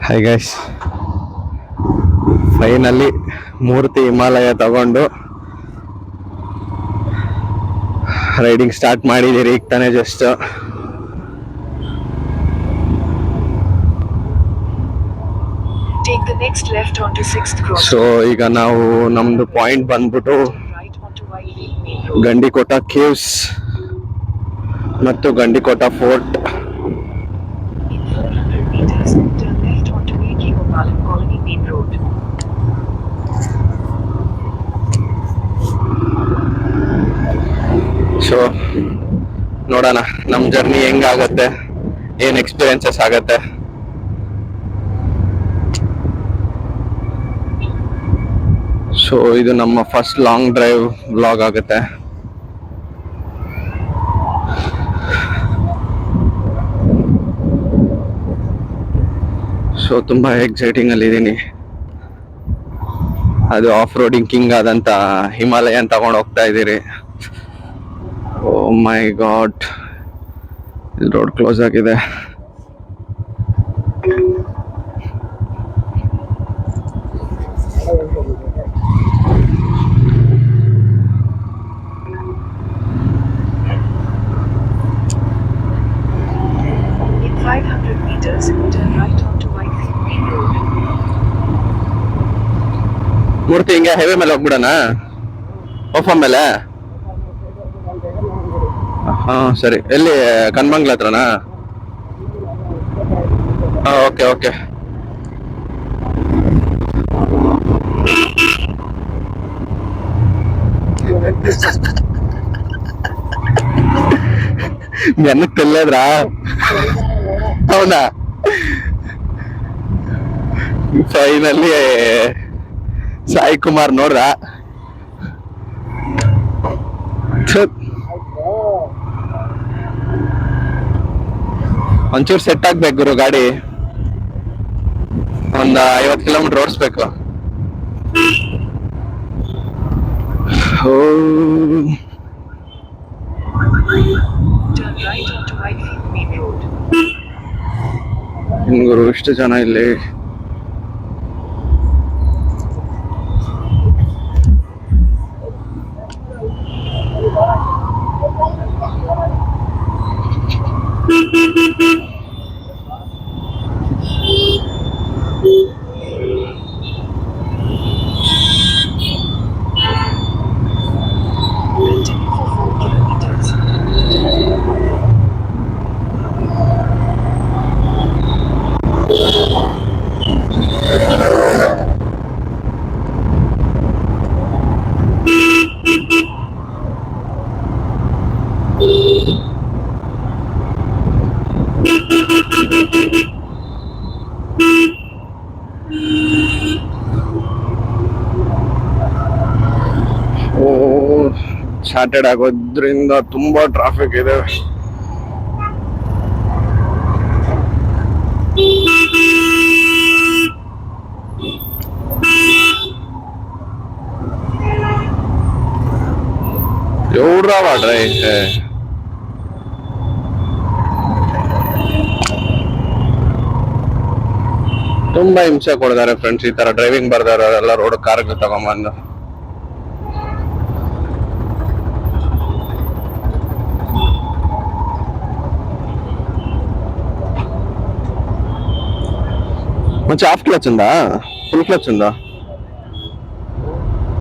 Hi guys, finally ಮೂರ್ತಿ ಹಿಮಾಲಯ ತಗೊಂಡು riding start ಮಾಡಿದ್ದೀರಿ ಈಗ ತಾನೇ ಜಸ್ಟ್. ಸೊ ಈಗ ನಾವು ನಮ್ದು ಪಾಯಿಂಟ್ ಬಂದ್ಬಿಟ್ಟು ಗಂಡಿಕೋಟ ಕೇವ್ಸ್ ಮತ್ತು ಗಂಡಿಕೋಟ ಫೋರ್ಟ್. ಸೊ ನೋಡೋಣ ನಮ್ ಜರ್ನಿ ಹೆಂಗಾಗತ್ತೆ, ಏನ್ ಎಕ್ಸ್ಪೀರಿಯನ್ಸಸ್ ಆಗತ್ತೆ. ಸೊ ಇದು ನಮ್ಮ ಫಸ್ಟ್ ಲಾಂಗ್ ಡ್ರೈವ್ ವ್ಲಾಗ್ ಆಗುತ್ತೆ. ಸೊ ತುಂಬಾ ಎಕ್ಸೈಟಿಂಗ್ ಅಲ್ಲಿ ಇದೀನಿ. ಅದು ಆಫ್ ರೋಡಿಂಗ್ ಕಿಂಗ್ ಆದಂತ ಹಿಮಾಲಯನ್ ತಗೊಂಡು ಹೋಗ್ತಾ ಇದ್ದೀರಿ. ಓ ಮೈ ಗಾಡ್, ಇಲ್ಲಿ ರೋಡ್ ಕ್ಲೋಸ್ ಆಗಿದೆ. ಮೂರ್ತಿ ಹಿಂಗೆ ಹೆವಿ ಮೇಲೆ ಹೋಗ್ಬಿಡೋಣ, ಓಫ್ ಮೇಲೆ. ಹಾ ಸರಿ, ಎಲ್ಲಿ ಕನ್ಮಂಗ್ಲ ಹತ್ರನಾ? Okay okay. ನೆನಕ್ ತೆಲ್ಲದ್ರಾ? ಹೌದಾ? ಫೈನಲಿ ಸಾಯಿ ಕುಮಾರ್ ನೋಡ್ರ? ಒಂಚೂರು ಸೆಟ್ ಆಗ್ಬೇಕು ಗುರು ಗಾಡಿ. ಒಂದ್ 50 ಕಿಲೋಮೀಟರ್ ಓಡಿಸ್ಬೇಕು. ಗುರು ಇಷ್ಟು ಜನ ಇಲ್ಲಿ. ಸ್ಟಾರ್ಟೆಡ್ ಆಗೋದ್ರಿಂದ ತುಂಬಾ ಟ್ರಾಫಿಕ್ ಇದೆ. ತುಂಬಾ ಹಿಂಸೆ ಕೊಡ್ತಾರೆ ಫ್ರೆಂಡ್ಸ್ ಈ ತರ ಡ್ರೈವಿಂಗ್ ಬರ್ದಾರೆಲ್ಲ ರೋಡ್ ಕಾರ್ಗೆ ತಗೊಂಬಂದು. మంచి హాఫ్ క్లచ్ ఉందా, ఫుల్ క్లచ్ ఉందా?